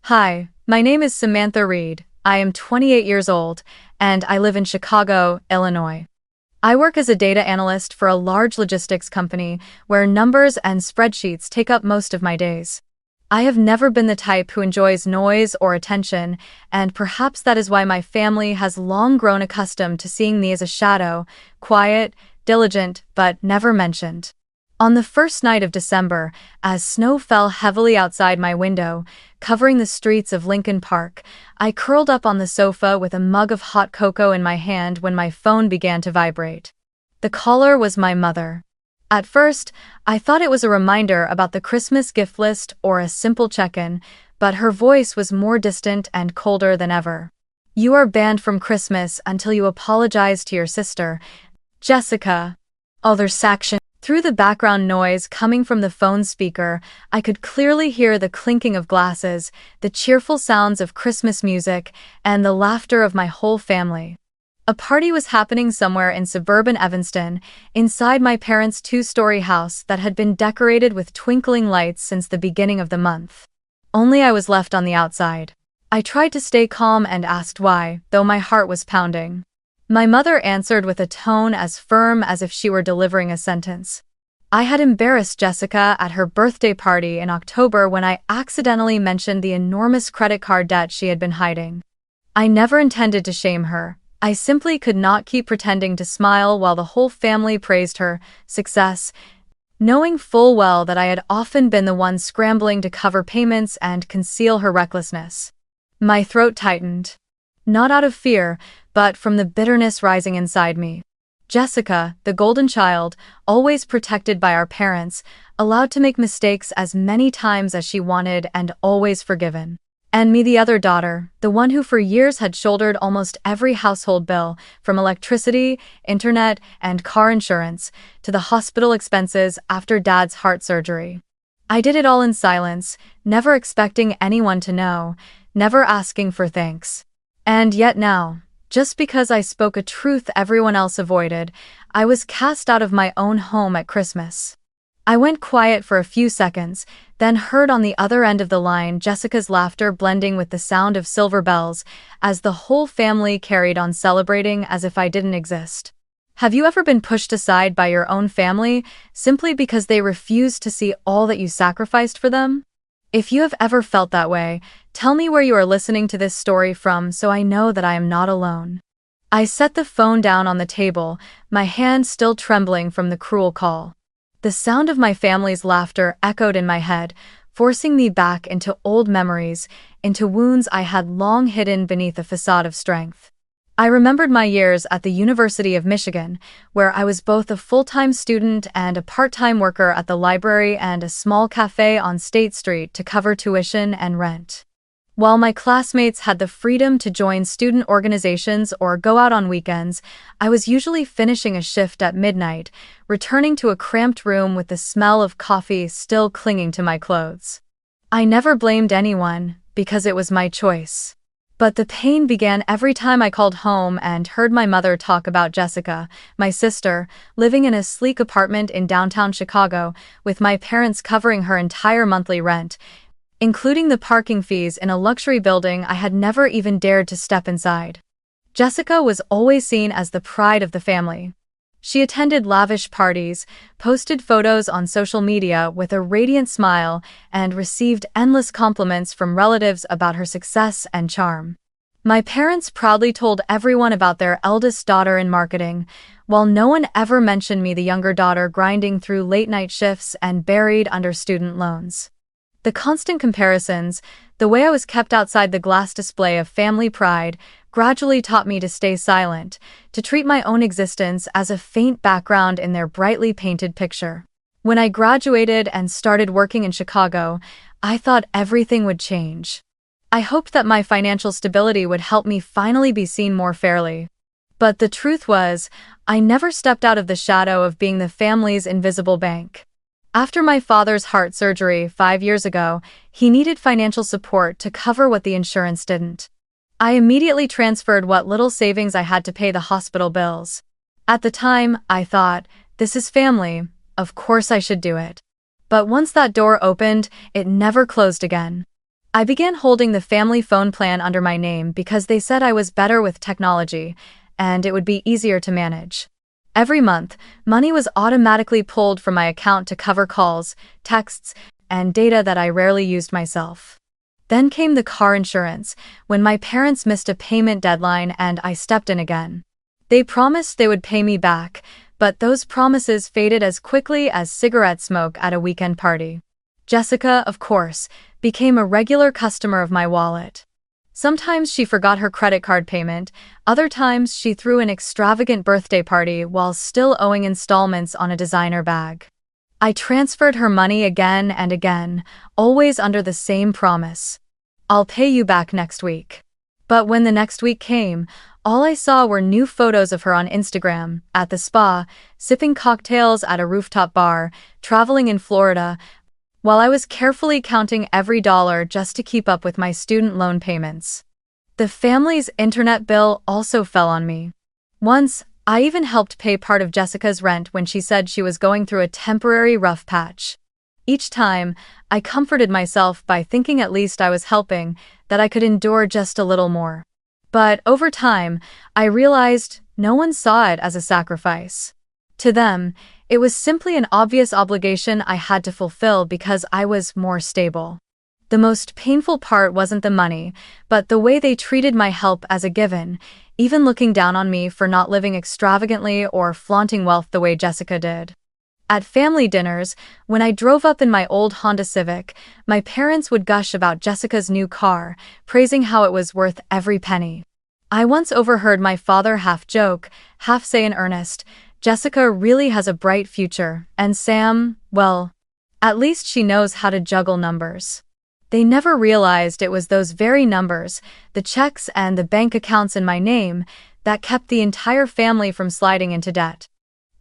Hi, my name is Samantha Reed. I am 28 years old, and I live in Chicago, Illinois. I work as a data analyst for a large logistics company where numbers and spreadsheets take up most of my days. I have never been the type who enjoys noise or attention, and perhaps that is why my family has long grown accustomed to seeing me as a shadow, quiet, diligent, but never mentioned. On the first night of December, as snow fell heavily outside my window, covering the streets of Lincoln Park, I curled up on the sofa with a mug of hot cocoa in my hand when my phone began to vibrate. The caller was my mother. At first, I thought it was a reminder about the Christmas gift list or a simple check-in, but her voice was more distant and colder than ever. "You are banned from Christmas until you apologize to your sister, Jessica." Other section. Through the background noise coming from the phone speaker, I could clearly hear the clinking of glasses, the cheerful sounds of Christmas music, and the laughter of my whole family. A party was happening somewhere in suburban Evanston, inside my parents' two-story house that had been decorated with twinkling lights since the beginning of the month. Only I was left on the outside. I tried to stay calm and asked why, though my heart was pounding. My mother answered with a tone as firm as if she were delivering a sentence. I had embarrassed Jessica at her birthday party in October when I accidentally mentioned the enormous credit card debt she had been hiding. I never intended to shame her. I simply could not keep pretending to smile while the whole family praised her success, knowing full well that I had often been the one scrambling to cover payments and conceal her recklessness. My throat tightened. Not out of fear, but from the bitterness rising inside me. Jessica, the golden child, always protected by our parents, allowed to make mistakes as many times as she wanted and always forgiven. And me, the other daughter, the one who for years had shouldered almost every household bill, from electricity, internet, and car insurance, to the hospital expenses after Dad's heart surgery. I did it all in silence, never expecting anyone to know, never asking for thanks. And yet now, just because I spoke a truth everyone else avoided, I was cast out of my own home at Christmas. I went quiet for a few seconds, then heard on the other end of the line Jessica's laughter blending with the sound of silver bells, as the whole family carried on celebrating as if I didn't exist. Have you ever been pushed aside by your own family simply because they refused to see all that you sacrificed for them? If you have ever felt that way, tell me where you are listening to this story from so I know that I am not alone. I set the phone down on the table, my hand still trembling from the cruel call. The sound of my family's laughter echoed in my head, forcing me back into old memories, into wounds I had long hidden beneath a facade of strength. I remembered my years at the University of Michigan, where I was both a full-time student and a part-time worker at the library and a small cafe on State Street to cover tuition and rent. While my classmates had the freedom to join student organizations or go out on weekends, I was usually finishing a shift at midnight, returning to a cramped room with the smell of coffee still clinging to my clothes. I never blamed anyone, because it was my choice. But the pain began every time I called home and heard my mother talk about Jessica, my sister, living in a sleek apartment in downtown Chicago, with my parents covering her entire monthly rent, including the parking fees in a luxury building I had never even dared to step inside. Jessica was always seen as the pride of the family. She attended lavish parties, posted photos on social media with a radiant smile, and received endless compliments from relatives about her success and charm. My parents proudly told everyone about their eldest daughter in marketing, while no one ever mentioned me, the younger daughter grinding through late-night shifts and buried under student loans. The constant comparisons, the way I was kept outside the glass display of family pride, gradually taught me to stay silent, to treat my own existence as a faint background in their brightly painted picture. When I graduated and started working in Chicago, I thought everything would change. I hoped that my financial stability would help me finally be seen more fairly. But the truth was, I never stepped out of the shadow of being the family's invisible bank. After my father's heart surgery 5 years ago, he needed financial support to cover what the insurance didn't. I immediately transferred what little savings I had to pay the hospital bills. At the time, I thought, this is family, of course I should do it. But once that door opened, it never closed again. I began holding the family phone plan under my name because they said I was better with technology and it would be easier to manage. Every month, money was automatically pulled from my account to cover calls, texts, and data that I rarely used myself. Then came the car insurance, when my parents missed a payment deadline and I stepped in again. They promised they would pay me back, but those promises faded as quickly as cigarette smoke at a weekend party. Jessica, of course, became a regular customer of my wallet. Sometimes she forgot her credit card payment, other times she threw an extravagant birthday party while still owing installments on a designer bag. I transferred her money again and again, always under the same promise. I'll pay you back next week. But when the next week came, all I saw were new photos of her on Instagram, at the spa, sipping cocktails at a rooftop bar, traveling in Florida, while I was carefully counting every dollar just to keep up with my student loan payments. The family's internet bill also fell on me. Once, I even helped pay part of Jessica's rent when she said she was going through a temporary rough patch. Each time, I comforted myself by thinking at least I was helping, that I could endure just a little more. But over time, I realized no one saw it as a sacrifice. To them, it was simply an obvious obligation I had to fulfill because I was more stable. The most painful part wasn't the money, but the way they treated my help as a given, even looking down on me for not living extravagantly or flaunting wealth the way Jessica did. At family dinners, when I drove up in my old Honda Civic, my parents would gush about Jessica's new car, praising how it was worth every penny. I once overheard my father half joke, half say in earnest, "Jessica really has a bright future, and Sam, well, at least she knows how to juggle numbers." They never realized it was those very numbers, the checks and the bank accounts in my name, that kept the entire family from sliding into debt.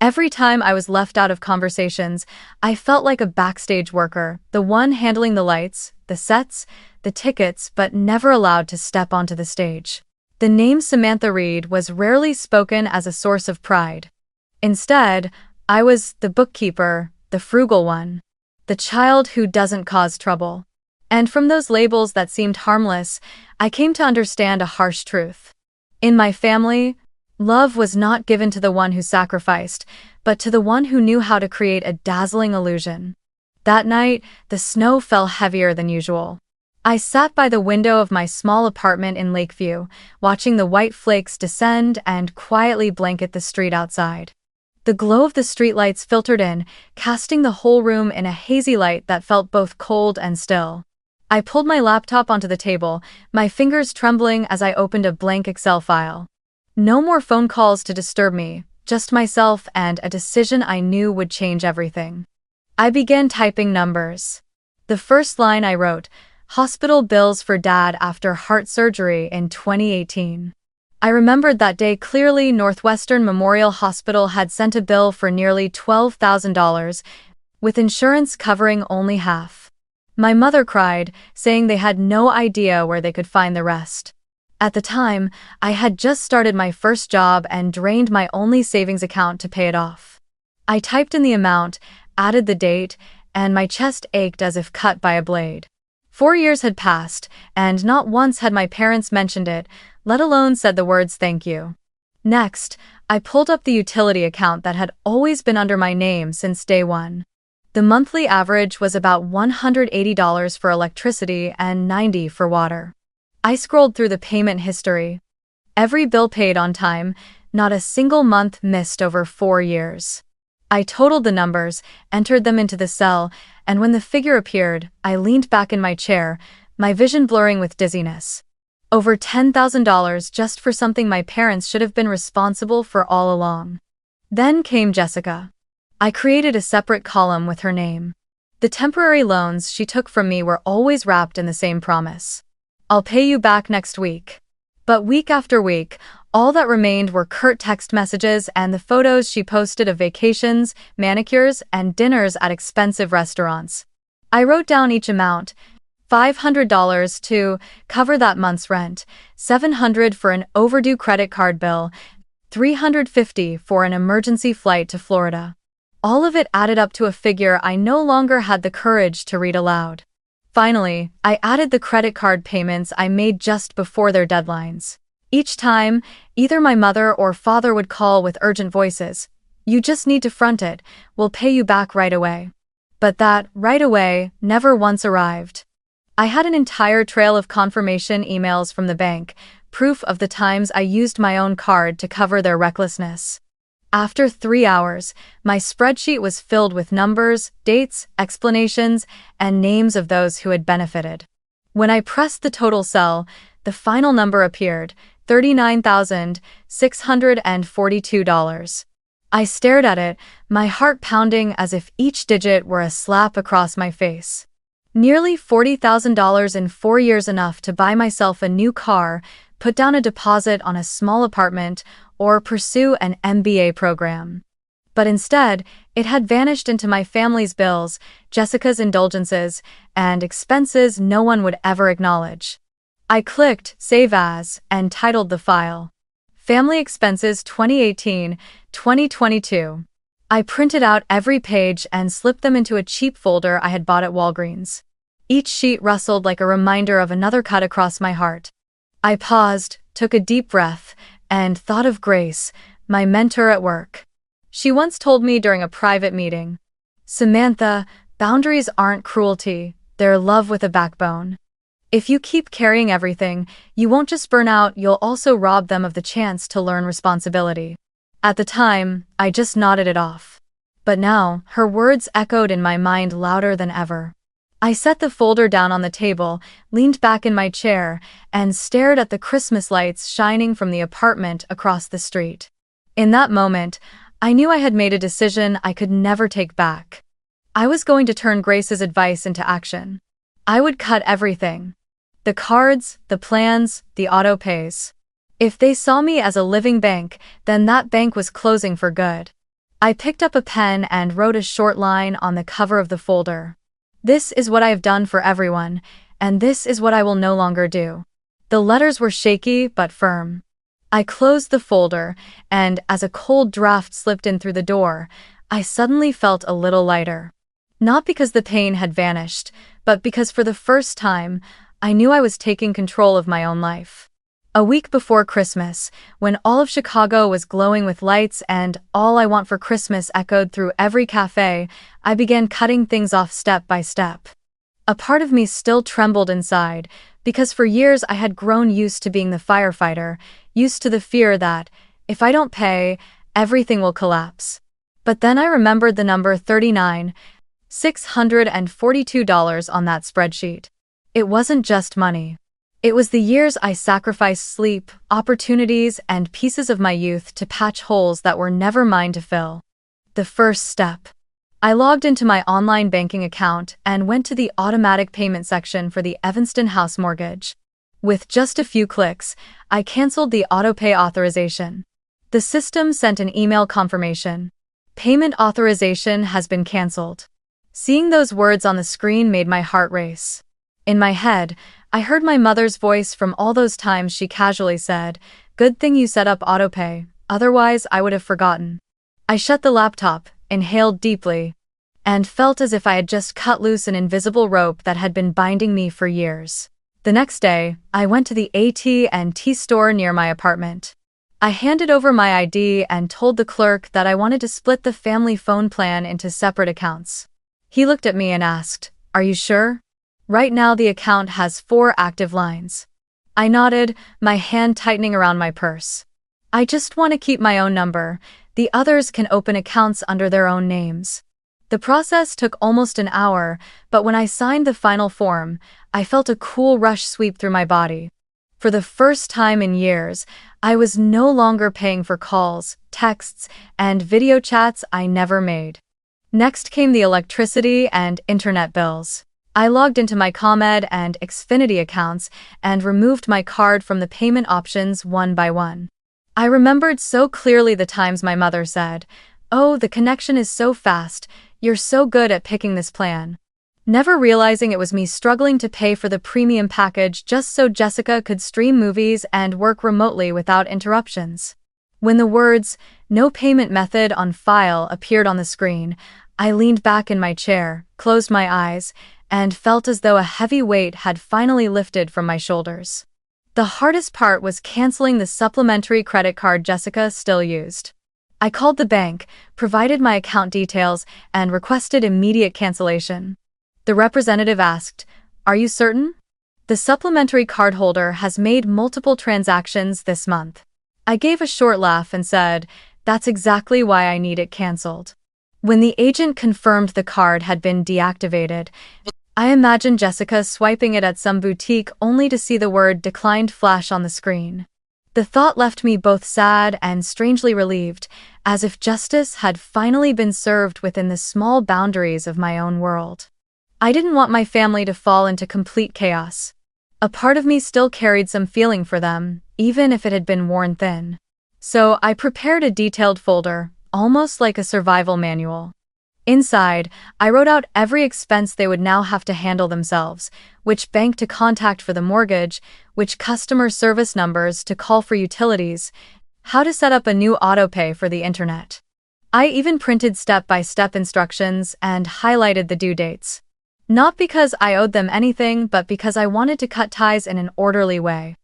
Every time I was left out of conversations, I felt like a backstage worker, the one handling the lights, the sets, the tickets, but never allowed to step onto the stage. The name Samantha Reed was rarely spoken as a source of pride. Instead, I was the bookkeeper, the frugal one, the child who doesn't cause trouble. And from those labels that seemed harmless, I came to understand a harsh truth. In my family, love was not given to the one who sacrificed, but to the one who knew how to create a dazzling illusion. That night, the snow fell heavier than usual. I sat by the window of my small apartment in Lakeview, watching the white flakes descend and quietly blanket the street outside. The glow of the streetlights filtered in, casting the whole room in a hazy light that felt both cold and still. I pulled my laptop onto the table, my fingers trembling as I opened a blank Excel file. No more phone calls to disturb me, just myself and a decision I knew would change everything. I began typing numbers. The first line I wrote, "Hospital bills for Dad after heart surgery in 2018. I remembered that day clearly. Northwestern Memorial Hospital had sent a bill for nearly $12,000, with insurance covering only half. My mother cried, saying they had no idea where they could find the rest. At the time, I had just started my first job and drained my only savings account to pay it off. I typed in the amount, added the date, and my chest ached as if cut by a blade. 4 years had passed, and not once had my parents mentioned it, let alone said the words thank you. Next, I pulled up the utility account that had always been under my name since day one. The monthly average was about $180 for electricity and $90 for water. I scrolled through the payment history. Every bill paid on time, not a single month missed over 4 years. I totaled the numbers, entered them into the cell, and when the figure appeared, I leaned back in my chair, my vision blurring with dizziness. Over $10,000 just for something my parents should have been responsible for all along. Then came Jessica. I created a separate column with her name. The temporary loans she took from me were always wrapped in the same promise. I'll pay you back next week. But week after week, all that remained were curt text messages and the photos she posted of vacations, manicures, and dinners at expensive restaurants. I wrote down each amount: $500 to cover that month's rent, $700 for an overdue credit card bill, $350 for an emergency flight to Florida. All of it added up to a figure I no longer had the courage to read aloud. Finally, I added the credit card payments I made just before their deadlines. Each time, either my mother or father would call with urgent voices. "You just need to front it, we'll pay you back right away." But that right away never once arrived. I had an entire trail of confirmation emails from the bank, proof of the times I used my own card to cover their recklessness. After 3 hours, my spreadsheet was filled with numbers, dates, explanations, and names of those who had benefited. When I pressed the total cell, the final number appeared, $39,642. I stared at it, my heart pounding as if each digit were a slap across my face. Nearly $40,000 in 4 years, enough to buy myself a new car, put down a deposit on a small apartment, or pursue an MBA program. But instead, it had vanished into my family's bills, Jessica's indulgences, and expenses no one would ever acknowledge. I clicked Save As and titled the file Family Expenses 2018-2022. I printed out every page and slipped them into a cheap folder I had bought at Walgreens. Each sheet rustled like a reminder of another cut across my heart. I paused, took a deep breath, and thought of Grace, my mentor at work. She once told me during a private meeting, "Samantha, boundaries aren't cruelty, they're love with a backbone. If you keep carrying everything, you won't just burn out, you'll also rob them of the chance to learn responsibility." At the time, I just nodded it off. But now, her words echoed in my mind louder than ever. I set the folder down on the table, leaned back in my chair, and stared at the Christmas lights shining from the apartment across the street. In that moment, I knew I had made a decision I could never take back. I was going to turn Grace's advice into action. I would cut everything. The cards, the plans, the auto pays. If they saw me as a living bank, then that bank was closing for good. I picked up a pen and wrote a short line on the cover of the folder. "This is what I have done for everyone, and this is what I will no longer do." The letters were shaky but firm. I closed the folder, and as a cold draft slipped in through the door, I suddenly felt a little lighter. Not because the pain had vanished, but because for the first time, I knew I was taking control of my own life. A week before Christmas, when all of Chicago was glowing with lights and "All I Want for Christmas" echoed through every cafe, I began cutting things off step by step. A part of me still trembled inside, because for years I had grown used to being the firefighter, used to the fear that, if I don't pay, everything will collapse. But then I remembered the number $39,642 on that spreadsheet. It wasn't just money. It was the years I sacrificed sleep, opportunities, and pieces of my youth to patch holes that were never mine to fill. The first step. I logged into my online banking account and went to the automatic payment section for the Evanston house mortgage. With just a few clicks, I canceled the autopay authorization. The system sent an email confirmation. "Payment authorization has been canceled." Seeing those words on the screen made my heart race. In my head, I heard my mother's voice from all those times she casually said, "Good thing you set up autopay, otherwise I would have forgotten." I shut the laptop, inhaled deeply, and felt as if I had just cut loose an invisible rope that had been binding me for years. The next day, I went to the AT&T store near my apartment. I handed over my ID and told the clerk that I wanted to split the family phone plan into separate accounts. He looked at me and asked, "Are you sure? Right now the account has 4 active lines." I nodded, my hand tightening around my purse. "I just want to keep my own number. The others can open accounts under their own names." The process took almost an hour, but when I signed the final form, I felt a cool rush sweep through my body. For the first time in years, I was no longer paying for calls, texts, and video chats I never made. Next came the electricity and internet bills. I logged into my ComEd and Xfinity accounts and removed my card from the payment options one by one. I remembered so clearly the times my mother said, "Oh, the connection is so fast, you're so good at picking this plan." Never realizing it was me struggling to pay for the premium package just so Jessica could stream movies and work remotely without interruptions. When the words, "No payment method on file" appeared on the screen, I leaned back in my chair, closed my eyes, and felt as though a heavy weight had finally lifted from my shoulders. The hardest part was canceling the supplementary credit card Jessica still used. I called the bank, provided my account details, and requested immediate cancellation. The representative asked, "Are you certain? The supplementary cardholder has made multiple transactions this month." I gave a short laugh and said, "That's exactly why I need it canceled." When the agent confirmed the card had been deactivated, I imagined Jessica swiping it at some boutique only to see the word "declined" flash on the screen. The thought left me both sad and strangely relieved, as if justice had finally been served within the small boundaries of my own world. I didn't want my family to fall into complete chaos. A part of me still carried some feeling for them, even if it had been worn thin. So I prepared a detailed folder, almost like a survival manual. Inside, I wrote out every expense they would now have to handle themselves, which bank to contact for the mortgage, which customer service numbers to call for utilities, how to set up a new autopay for the internet. I even printed step-by-step instructions and highlighted the due dates. Not because I owed them anything, but because I wanted to cut ties in an orderly way.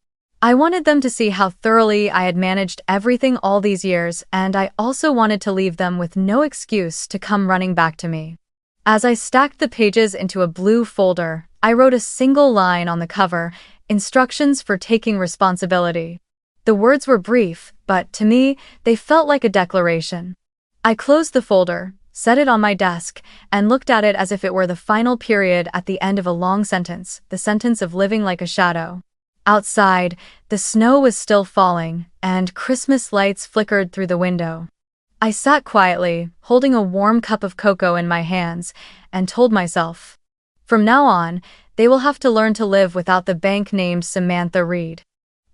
I wanted them to see how thoroughly I had managed everything all these years, and I also wanted to leave them with no excuse to come running back to me. As I stacked the pages into a blue folder, I wrote a single line on the cover, "Instructions for taking responsibility." The words were brief, but to me, they felt like a declaration. I closed the folder, set it on my desk, and looked at it as if it were the final period at the end of a long sentence, the sentence of living like a shadow. Outside, the snow was still falling, and Christmas lights flickered through the window. I sat quietly, holding a warm cup of cocoa in my hands, and told myself, from now on, they will have to learn to live without the bank named Samantha Reed.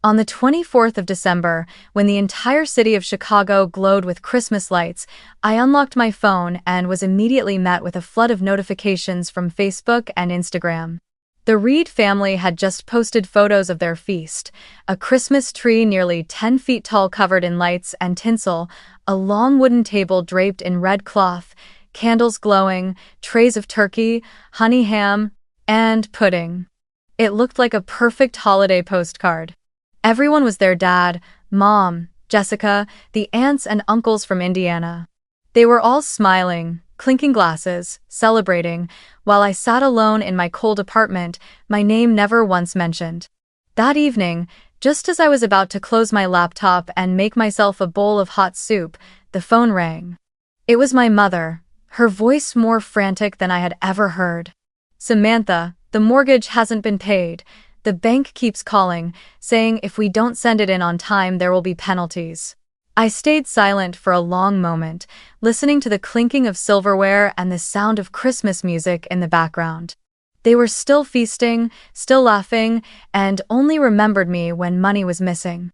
On the 24th of December, when the entire city of Chicago glowed with Christmas lights, I unlocked my phone and was immediately met with a flood of notifications from Facebook and Instagram. The Reed family had just posted photos of their feast: a Christmas tree nearly 10 feet tall covered in lights and tinsel, a long wooden table draped in red cloth, candles glowing, trays of turkey, honey ham, and pudding. It looked like a perfect holiday postcard. Everyone was there: Dad, Mom, Jessica, the aunts and uncles from Indiana. They were all smiling, clinking glasses, celebrating, while I sat alone in my cold apartment, my name never once mentioned. That evening, just as I was about to close my laptop and make myself a bowl of hot soup, the phone rang. It was my mother, her voice more frantic than I had ever heard. "Samantha, the mortgage hasn't been paid. The bank keeps calling, saying if we don't send it in on time there will be penalties." I stayed silent for a long moment, listening to the clinking of silverware and the sound of Christmas music in the background. They were still feasting, still laughing, and only remembered me when money was missing.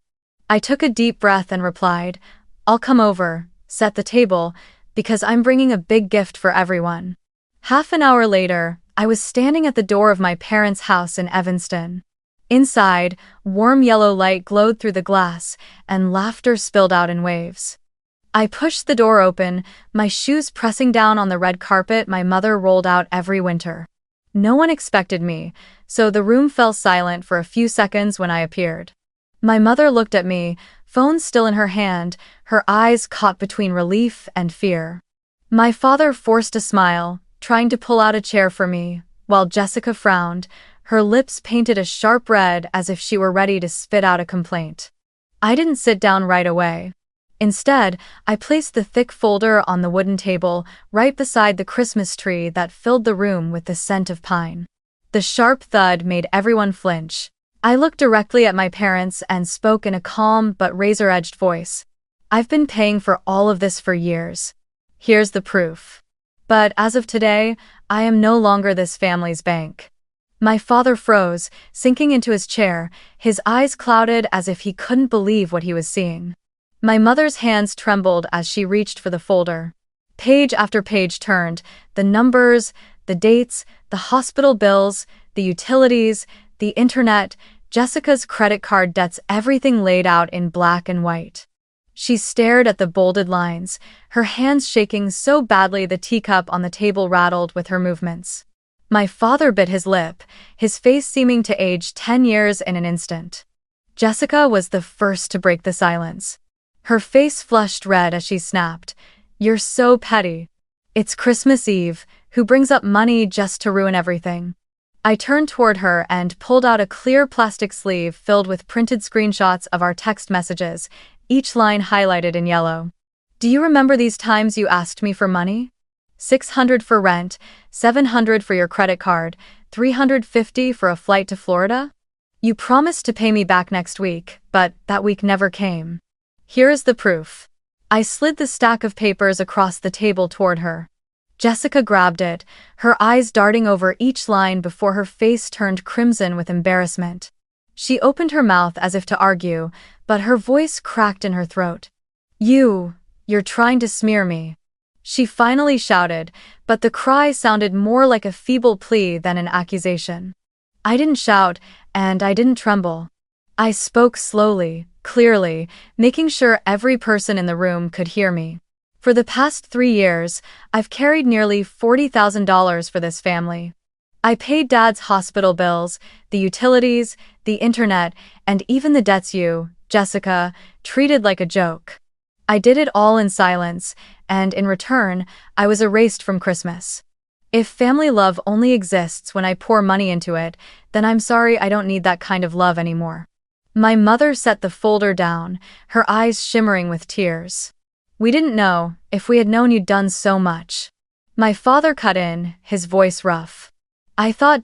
I took a deep breath and replied, "I'll come over, set the table, because I'm bringing a big gift for everyone." Half an hour later, I was standing at the door of my parents' house in Evanston. Inside, warm yellow light glowed through the glass, and laughter spilled out in waves. I pushed the door open, my shoes pressing down on the red carpet my mother rolled out every winter. No one expected me, so the room fell silent for a few seconds when I appeared. My mother looked at me, phone still in her hand, her eyes caught between relief and fear. My father forced a smile, trying to pull out a chair for me, while Jessica frowned, her lips painted a sharp red as if she were ready to spit out a complaint. I didn't sit down right away. Instead, I placed the thick folder on the wooden table, right beside the Christmas tree that filled the room with the scent of pine. The sharp thud made everyone flinch. I looked directly at my parents and spoke in a calm but razor-edged voice. "I've been paying for all of this for years. Here's the proof. But as of today, I am no longer this family's bank." My father froze, sinking into his chair, his eyes clouded as if he couldn't believe what he was seeing. My mother's hands trembled as she reached for the folder. Page after page turned, the numbers, the dates, the hospital bills, the utilities, the internet, Jessica's credit card debts, everything laid out in black and white. She stared at the bolded lines, her hands shaking so badly the teacup on the table rattled with her movements. My father bit his lip, his face seeming to age 10 years in an instant. Jessica was the first to break the silence. Her face flushed red as she snapped, "You're so petty. It's Christmas Eve. Who brings up money just to ruin everything?" I turned toward her and pulled out a clear plastic sleeve filled with printed screenshots of our text messages, each line highlighted in yellow. "Do you remember these times you asked me for money? 600 for rent, 700 for your credit card, 350 for a flight to Florida? You promised to pay me back next week, but that week never came. Here is the proof." I slid the stack of papers across the table toward her. Jessica grabbed it, her eyes darting over each line before her face turned crimson with embarrassment. She opened her mouth as if to argue, but her voice cracked in her throat. You're trying to smear me," she finally shouted, but the cry sounded more like a feeble plea than an accusation. I didn't shout, and I didn't tremble. I spoke slowly, clearly, making sure every person in the room could hear me. For the past 3 years, I've carried nearly $40,000 for this family. I paid Dad's hospital bills, the utilities, the internet, and even the debts you, Jessica, treated like a joke. I did it all in silence, and in return, I was erased from Christmas. If family love only exists when I pour money into it, then I'm sorry, I don't need that kind of love anymore. My mother set the folder down, her eyes shimmering with tears. "We didn't know. If we had known you'd done so much." My father cut in, his voice rough. I thought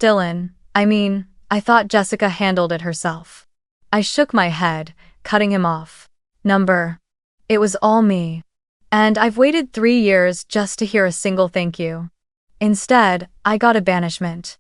Jessica handled it herself." I shook my head, cutting him off. It was all me. And I've waited 3 years just to hear a single thank you. Instead, I got a banishment.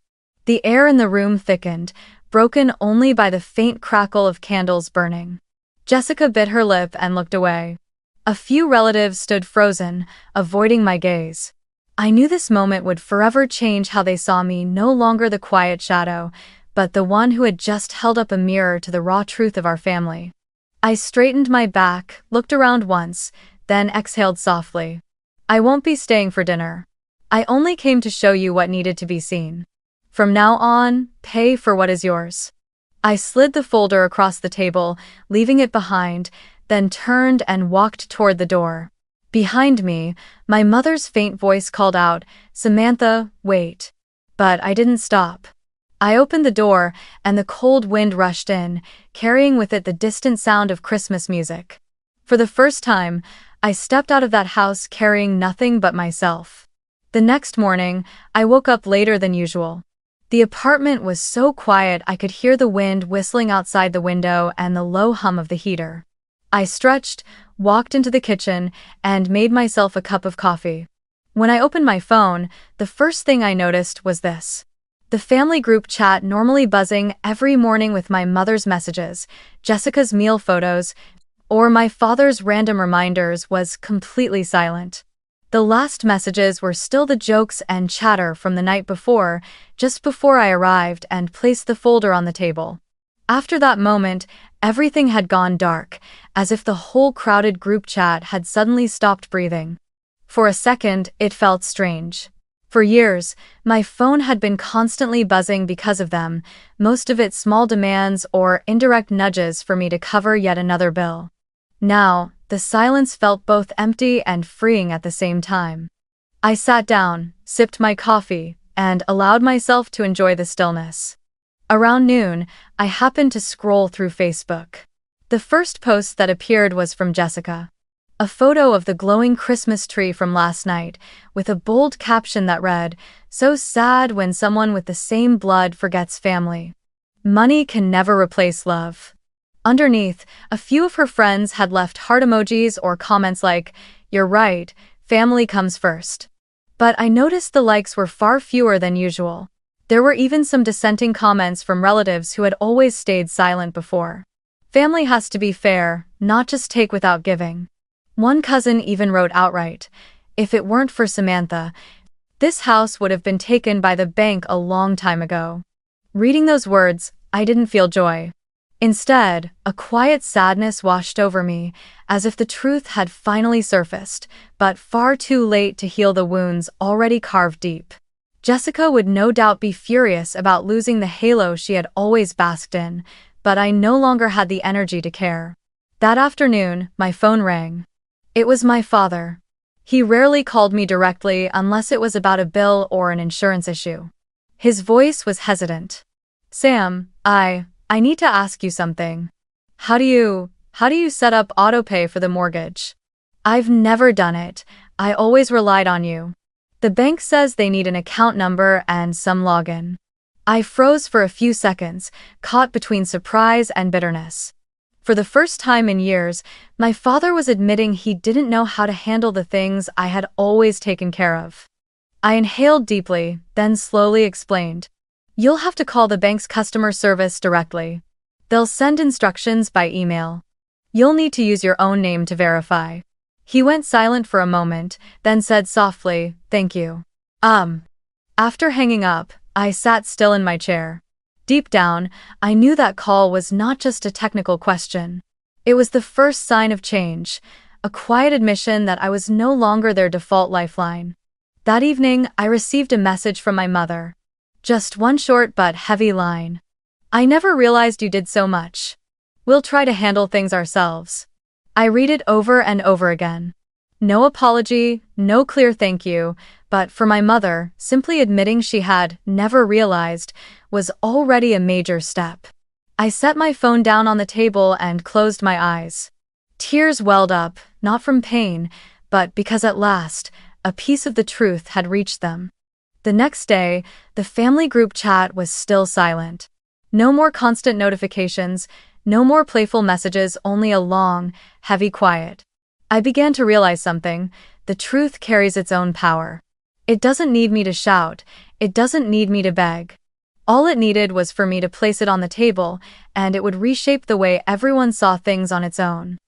The air in the room thickened, broken only by the faint crackle of candles burning. Jessica bit her lip and looked away. A few relatives stood frozen, avoiding my gaze. I knew this moment would forever change how they saw me, no longer the quiet shadow, but the one who had just held up a mirror to the raw truth of our family. I straightened my back, looked around once, then exhaled softly. "I won't be staying for dinner. I only came to show you what needed to be seen. From now on, pay for what is yours." I slid the folder across the table, leaving it behind, then turned and walked toward the door. Behind me, my mother's faint voice called out, "Samantha, wait." But I didn't stop. I opened the door, and the cold wind rushed in, carrying with it the distant sound of Christmas music. For the first time, I stepped out of that house carrying nothing but myself. The next morning, I woke up later than usual. The apartment was so quiet I could hear the wind whistling outside the window and the low hum of the heater. I stretched, walked into the kitchen, and made myself a cup of coffee. When I opened my phone, the first thing I noticed was this. The family group chat normally buzzing every morning with my mother's messages, Jessica's meal photos, or my father's random reminders was completely silent. The last messages were still the jokes and chatter from the night before, just before I arrived and placed the folder on the table. After that moment, everything had gone dark, as if the whole crowded group chat had suddenly stopped breathing. For a second, it felt strange. For years, my phone had been constantly buzzing because of them, most of it small demands or indirect nudges for me to cover yet another bill. Now, the silence felt both empty and freeing at the same time. I sat down, sipped my coffee, and allowed myself to enjoy the stillness. Around noon, I happened to scroll through Facebook. The first post that appeared was from Jessica. A photo of the glowing Christmas tree from last night, with a bold caption that read, "So sad when someone with the same blood forgets family. Money can never replace love." Underneath, a few of her friends had left heart emojis or comments like, "You're right, family comes first." But I noticed the likes were far fewer than usual. There were even some dissenting comments from relatives who had always stayed silent before. Family has to be fair, not just take without giving. One cousin even wrote outright, "If it weren't for Samantha, this house would have been taken by the bank a long time ago." Reading those words, I didn't feel joy. Instead, a quiet sadness washed over me, as if the truth had finally surfaced, but far too late to heal the wounds already carved deep. Jessica would no doubt be furious about losing the halo she had always basked in, but I no longer had the energy to care. That afternoon, my phone rang. It was my father. He rarely called me directly unless it was about a bill or an insurance issue. His voice was hesitant. "Sam, I need to ask you something. How do you set up autopay for the mortgage? I've never done it. I always relied on you. The bank says they need an account number and some login." I froze for a few seconds, caught between surprise and bitterness. For the first time in years, my father was admitting he didn't know how to handle the things I had always taken care of. I inhaled deeply, then slowly explained. "You'll have to call the bank's customer service directly. They'll send instructions by email. You'll need to use your own name to verify." He went silent for a moment, then said softly, "Thank you." After hanging up, I sat still in my chair. Deep down, I knew that call was not just a technical question. It was the first sign of change, a quiet admission that I was no longer their default lifeline. That evening, I received a message from my mother. Just one short but heavy line. "I never realized you did so much. We'll try to handle things ourselves." I read it over and over again. No apology, no clear thank you, but for my mother, simply admitting she had never realized was already a major step. I set my phone down on the table and closed my eyes. Tears welled up, not from pain, but because at last, a piece of the truth had reached them. The next day, the family group chat was still silent. No more constant notifications, no more playful messages, only a long, heavy quiet. I began to realize something. The truth carries its own power. It doesn't need me to shout. It doesn't need me to beg. All it needed was for me to place it on the table, and it would reshape the way everyone saw things on its own.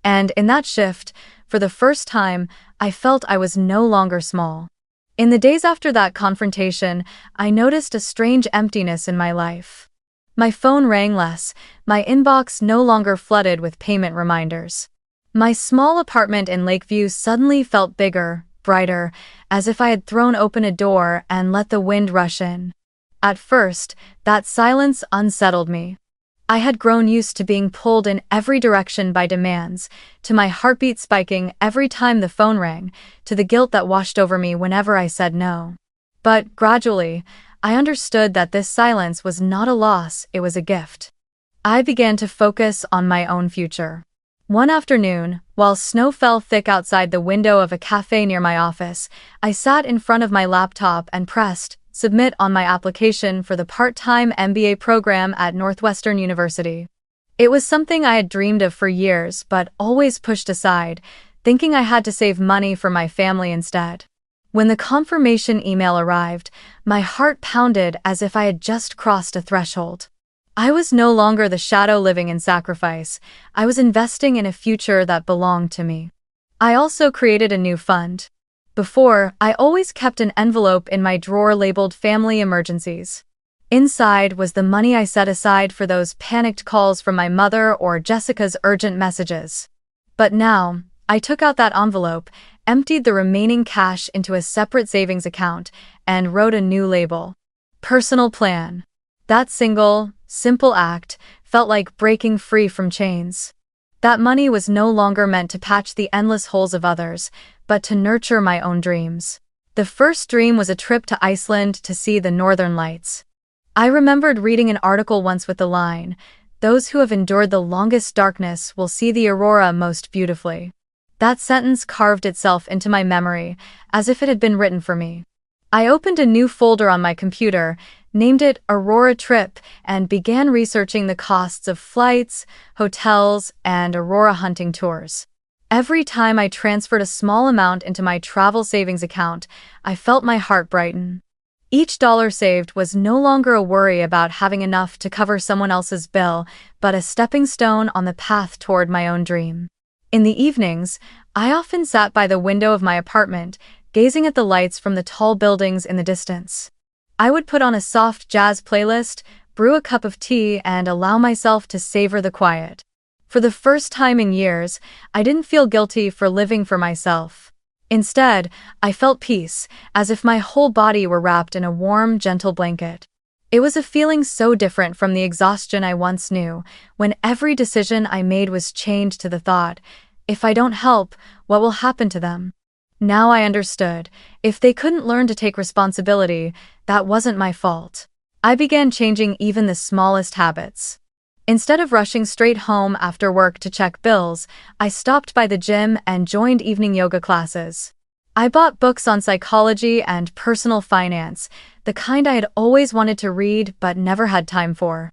And in that shift, for the first time, I felt I was no longer small. In the days after that confrontation, I noticed a strange emptiness in my life. My phone rang less, my inbox no longer flooded with payment reminders. My small apartment in Lakeview suddenly felt bigger, brighter, as if I had thrown open a door and let the wind rush in. At first, that silence unsettled me. I had grown used to being pulled in every direction by demands, to my heartbeat spiking every time the phone rang, to the guilt that washed over me whenever I said no. But gradually, I understood that this silence was not a loss, it was a gift. I began to focus on my own future. One afternoon, while snow fell thick outside the window of a cafe near my office, I sat in front of my laptop and pressed submit on my application for the part-time MBA program at Northwestern University. It was something I had dreamed of for years but always pushed aside, thinking I had to save money for my family instead. When the confirmation email arrived, my heart pounded as if I had just crossed a threshold. I was no longer the shadow living in sacrifice. I was investing in a future that belonged to me. I also created a new fund. Before, I always kept an envelope in my drawer labeled Family Emergencies. Inside was the money I set aside for those panicked calls from my mother or Jessica's urgent messages. But now, I took out that envelope, emptied the remaining cash into a separate savings account, and wrote a new label. Personal Plan. That single, simple act felt like breaking free from chains. That money was no longer meant to patch the endless holes of others, but to nurture my own dreams. The first dream was a trip to Iceland to see the Northern Lights. I remembered reading an article once with the line, "Those who have endured the longest darkness will see the aurora most beautifully." That sentence carved itself into my memory, as if it had been written for me. I opened a new folder on my computer, named it Aurora Trip, and began researching the costs of flights, hotels, and aurora hunting tours. Every time I transferred a small amount into my travel savings account, I felt my heart brighten. Each dollar saved was no longer a worry about having enough to cover someone else's bill, but a stepping stone on the path toward my own dream. In the evenings, I often sat by the window of my apartment, gazing at the lights from the tall buildings in the distance. I would put on a soft jazz playlist, brew a cup of tea, and allow myself to savor the quiet. For the first time in years, I didn't feel guilty for living for myself. Instead, I felt peace, as if my whole body were wrapped in a warm, gentle blanket. It was a feeling so different from the exhaustion I once knew, when every decision I made was chained to the thought, if I don't help, what will happen to them? Now I understood. If they couldn't learn to take responsibility, that wasn't my fault. I began changing even the smallest habits. Instead of rushing straight home after work to check bills, I stopped by the gym and joined evening yoga classes. I bought books on psychology and personal finance, the kind I had always wanted to read but never had time for.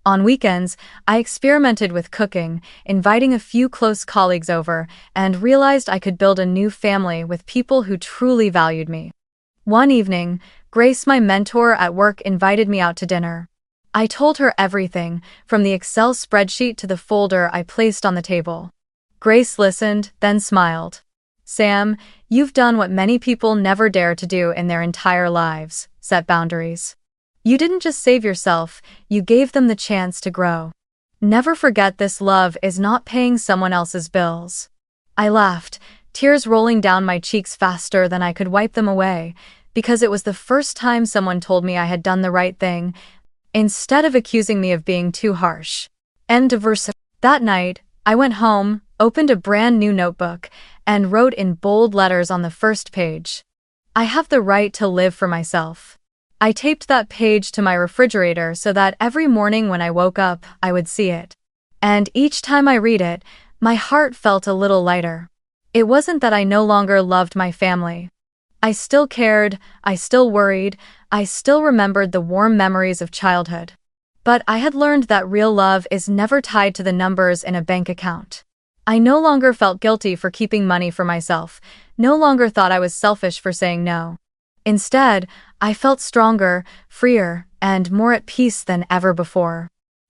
On weekends, I experimented with cooking, inviting a few close colleagues over, and realized I could build a new family with people who truly valued me. One evening, Grace, my mentor at work, invited me out to dinner. I told her everything, from the Excel spreadsheet to the folder I placed on the table. Grace listened, then smiled. "Sam, you've done what many people never dare to do in their entire lives: set boundaries. You didn't just save yourself, you gave them the chance to grow. Never forget this: love is not paying someone else's bills." I laughed, tears rolling down my cheeks faster than I could wipe them away, because it was the first time someone told me I had done the right thing, instead of accusing me of being too harsh. End of verse. That night, I went home, opened a brand new notebook, and wrote in bold letters on the first page, "I have the right to live for myself." I taped that page to my refrigerator so that every morning when I woke up, I would see it. And each time I read it, my heart felt a little lighter. It wasn't that I no longer loved my family. I still cared, I still worried, I still remembered the warm memories of childhood. But I had learned that real love is never tied to the numbers in a bank account. I no longer felt guilty for keeping money for myself, no longer thought I was selfish for saying no. Instead, I felt stronger, freer, and more at peace than ever before.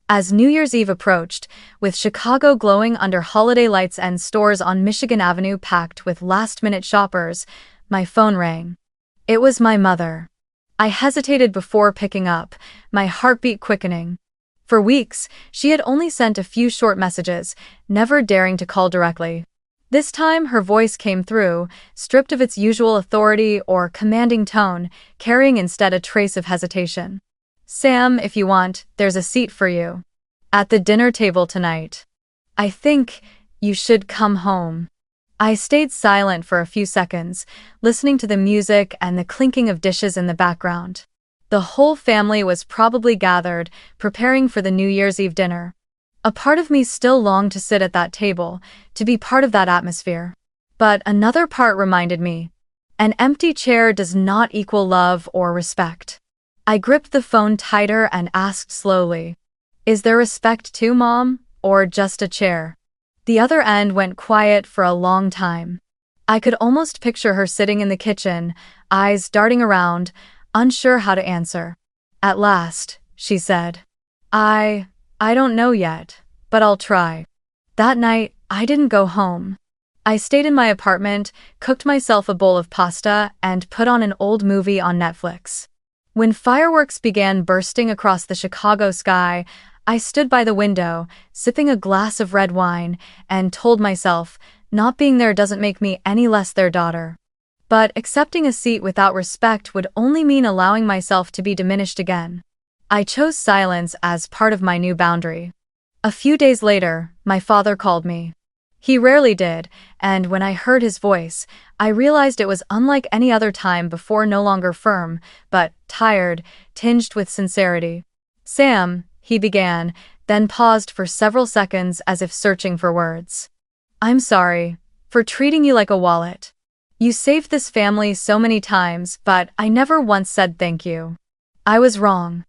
As New Year's Eve approached, with Chicago glowing under holiday lights and stores on Michigan Avenue packed with last-minute shoppers, my phone rang. It was my mother. I hesitated before picking up, my heartbeat quickening. For weeks, she had only sent a few short messages, never daring to call directly. This time her voice came through, stripped of its usual authority or commanding tone, carrying instead a trace of hesitation. "Sam, if you want, there's a seat for you at the dinner table tonight. I think you should come home." I stayed silent for a few seconds, listening to the music and the clinking of dishes in the background. The whole family was probably gathered, preparing for the New Year's Eve dinner. A part of me still longed to sit at that table, to be part of that atmosphere. But another part reminded me, an empty chair does not equal love or respect. I gripped the phone tighter and asked slowly, "Is there respect too, Mom, or just a chair?" The other end went quiet for a long time. I could almost picture her sitting in the kitchen, eyes darting around, unsure how to answer. At last, she said, I don't know yet, but I'll try." That night, I didn't go home. I stayed in my apartment, cooked myself a bowl of pasta, and put on an old movie on Netflix. When fireworks began bursting across the Chicago sky, I stood by the window, sipping a glass of red wine, and told myself, not being there doesn't make me any less their daughter. But accepting a seat without respect would only mean allowing myself to be diminished again. I chose silence as part of my new boundary. A few days later, my father called me. He rarely did, and when I heard his voice, I realized it was unlike any other time before, no longer firm, but tired, tinged with sincerity. "Sam," he began, then paused for several seconds as if searching for words. "I'm sorry for treating you like a wallet. You saved this family so many times, but I never once said thank you. I was wrong."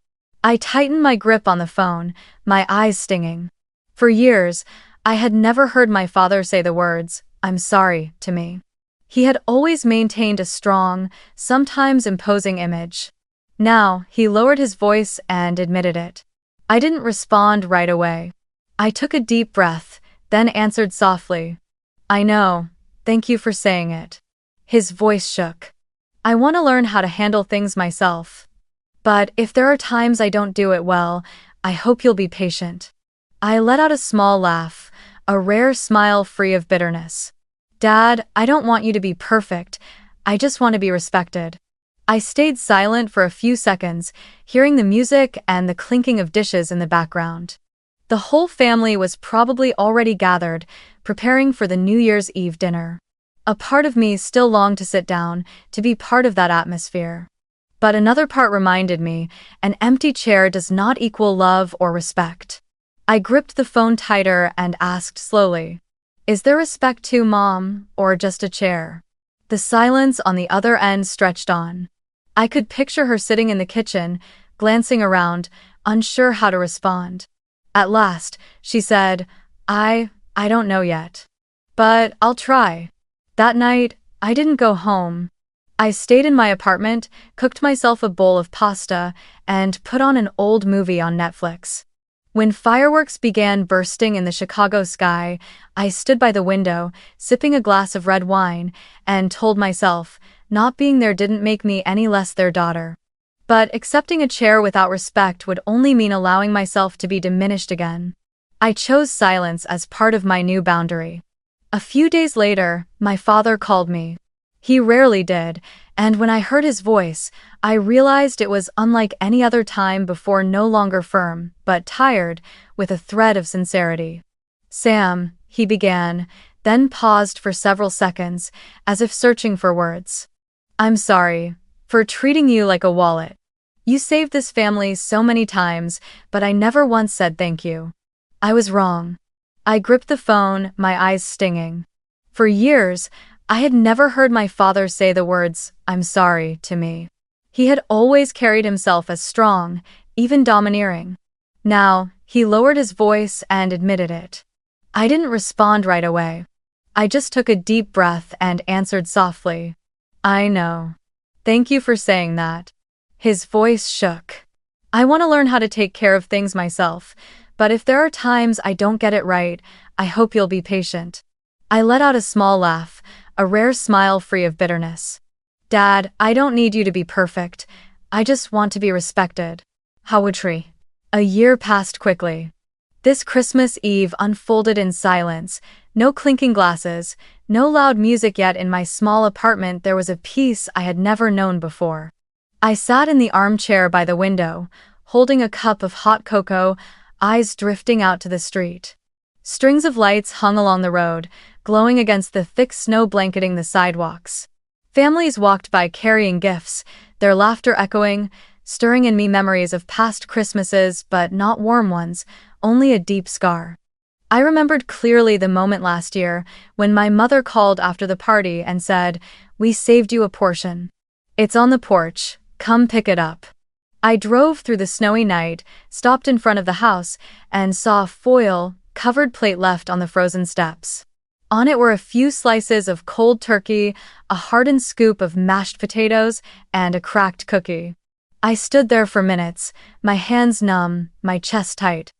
I tightened my grip on the phone, my eyes stinging. For years, I had never heard my father say the words, "I'm sorry," to me. He had always maintained a strong, sometimes imposing image. Now, he lowered his voice and admitted it. I didn't respond right away. I took a deep breath, then answered softly, "I know, thank you for saying it." His voice shook. "I want to learn how to handle things myself. But if there are times I don't do it well, I hope you'll be patient." I let out a small laugh, a rare smile free of bitterness. Dad, I don't want you to be perfect. I just want to be respected. I stayed silent for a few seconds, hearing the music and the clinking of dishes in the background. The whole family was probably already gathered, preparing for the New Year's Eve dinner. A part of me still longed to sit down, to be part of that atmosphere. But another part reminded me, an empty chair does not equal love or respect. I gripped the phone tighter and asked slowly, "Is there respect too, Mom, or just a chair?" The silence on the other end stretched on. I could picture her sitting in the kitchen, glancing around, unsure how to respond. At last, she said, I don't know yet. But I'll try. That night, I didn't go home. I stayed in my apartment, cooked myself a bowl of pasta, and put on an old movie on Netflix. When fireworks began bursting in the Chicago sky, I stood by the window, sipping a glass of red wine, and told myself, not being there didn't make me any less their daughter. But accepting a chair without respect would only mean allowing myself to be diminished again. I chose silence as part of my new boundary. A few days later, my father called me. He rarely did, and when I heard his voice, I realized it was unlike any other time before, no longer firm, but tired, with a thread of sincerity. "Sam," he began, then paused for several seconds, as if searching for words. "I'm sorry for treating you like a wallet. You saved this family so many times, but I never once said thank you. I was wrong." I gripped the phone, my eyes stinging. For years, I had never heard my father say the words, "I'm sorry," to me. He had always carried himself as strong, even domineering. Now, he lowered his voice and admitted it. I didn't respond right away. I just took a deep breath and answered softly, "I know. Thank you for saying that." His voice shook. "I want to learn how to take care of things myself, but if there are times I don't get it right, I hope you'll be patient." I let out a small laugh, a rare smile free of bitterness. "Dad, I don't need you to be perfect. I just want to be respected." Hawatri. A year passed quickly. This Christmas Eve unfolded in silence, no clinking glasses, no loud music, yet in my small apartment there was a peace I had never known before. I sat in the armchair by the window, holding a cup of hot cocoa, eyes drifting out to the street. Strings of lights hung along the road, glowing against the thick snow blanketing the sidewalks. Families walked by carrying gifts, their laughter echoing, stirring in me memories of past Christmases, but not warm ones, only a deep scar. I remembered clearly the moment last year when my mother called after the party and said, "We saved you a portion. It's on the porch, come pick it up." I drove through the snowy night, stopped in front of the house, and saw a foil-covered plate left on the frozen steps. On it were a few slices of cold turkey, a hardened scoop of mashed potatoes, and a cracked cookie. I stood there for minutes, my hands numb, my chest tight.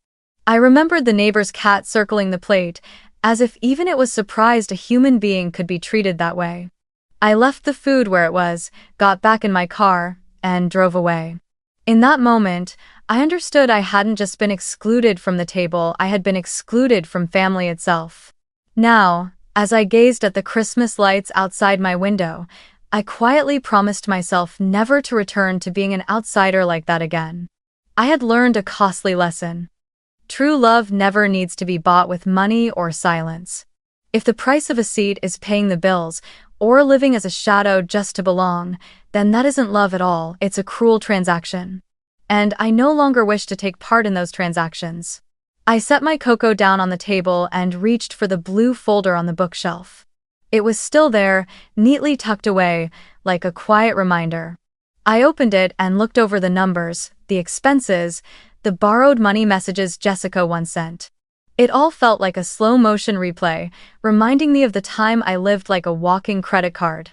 I remembered the neighbor's cat circling the plate, as if even it was surprised a human being could be treated that way. I left the food where it was, got back in my car, and drove away. In that moment, I understood I hadn't just been excluded from the table, I had been excluded from family itself. Now, as I gazed at the Christmas lights outside my window, I quietly promised myself never to return to being an outsider like that again. I had learned a costly lesson. True love never needs to be bought with money or silence. If the price of a seat is paying the bills, or living as a shadow just to belong, then that isn't love at all, it's a cruel transaction. And I no longer wish to take part in those transactions. I set my cocoa down on the table and reached for the blue folder on the bookshelf. It was still there, neatly tucked away, like a quiet reminder. I opened it and looked over the numbers, the expenses, the borrowed money messages Jessica once sent. It all felt like a slow-motion replay, reminding me of the time I lived like a walking credit card.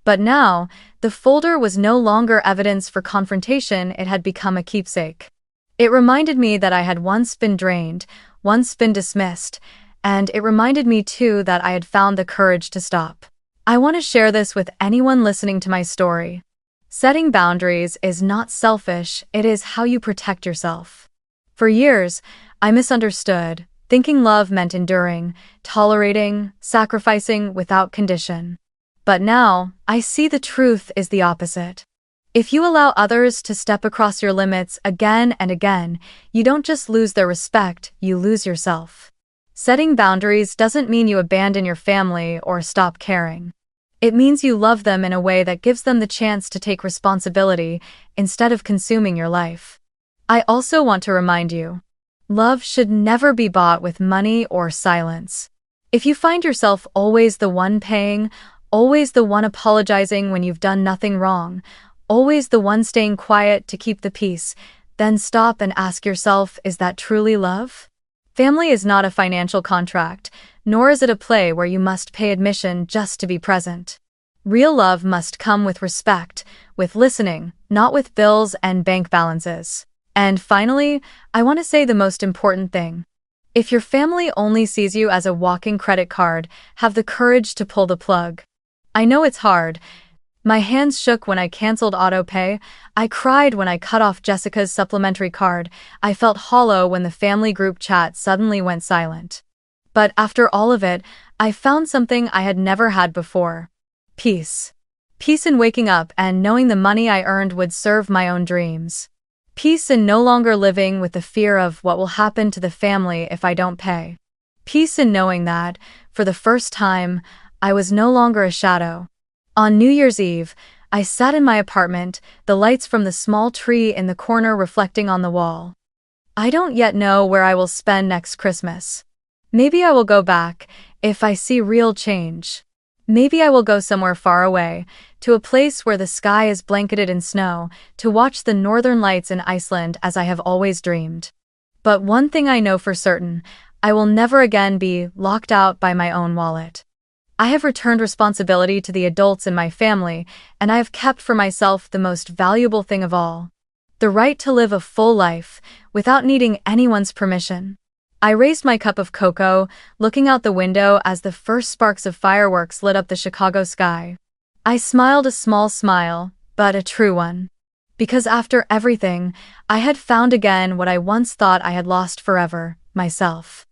But now, the folder was no longer evidence for confrontation, it had become a keepsake. It reminded me that I had once been drained, once been dismissed, and it reminded me too that I had found the courage to stop. I want to share this with anyone listening to my story. Setting boundaries is not selfish, it is how you protect yourself. For years, I misunderstood. thinking love meant enduring, tolerating, sacrificing without condition. But now, I see the truth is the opposite. If you allow others to step across your limits again and again, you don't just lose their respect, you lose yourself. Setting boundaries doesn't mean you abandon your family or stop caring. It means you love them in a way that gives them the chance to take responsibility instead of consuming your life. I also want to remind you, love should never be bought with money or silence. If you find yourself always the one paying, always the one apologizing when you've done nothing wrong, always the one staying quiet to keep the peace, then stop and ask yourself, is that truly love? Family is not a financial contract, nor is it a play where you must pay admission just to be present. Real love must come with respect, with listening, not with bills and bank balances. And finally, I want to say the most important thing. If your family only sees you as a walking credit card, have the courage to pull the plug. I know it's hard. My hands shook when I canceled autopay. I cried when I cut off Jessica's supplementary card. I felt hollow when the family group chat suddenly went silent. But after all of it, I found something I had never had before. Peace. Peace in waking up and knowing the money I earned would serve my own dreams. Peace in no longer living with the fear of what will happen to the family if I don't pay. Peace in knowing that, for the first time, I was no longer a shadow. On New Year's Eve, I sat in my apartment, the lights from the small tree in the corner reflecting on the wall. I don't yet know where I will spend next Christmas. Maybe I will go back, if I see real change. Maybe I will go somewhere far away, to a place where the sky is blanketed in snow, to watch the northern lights in Iceland as I have always dreamed. But one thing I know for certain, I will never again be locked out by my own wallet. I have returned responsibility to the adults in my family, and I have kept for myself the most valuable thing of all. The right to live a full life, without needing anyone's permission. I raised my cup of cocoa, looking out the window as the first sparks of fireworks lit up the Chicago sky. I smiled a small smile, but a true one. Because after everything, I had found again what I once thought I had lost forever, myself.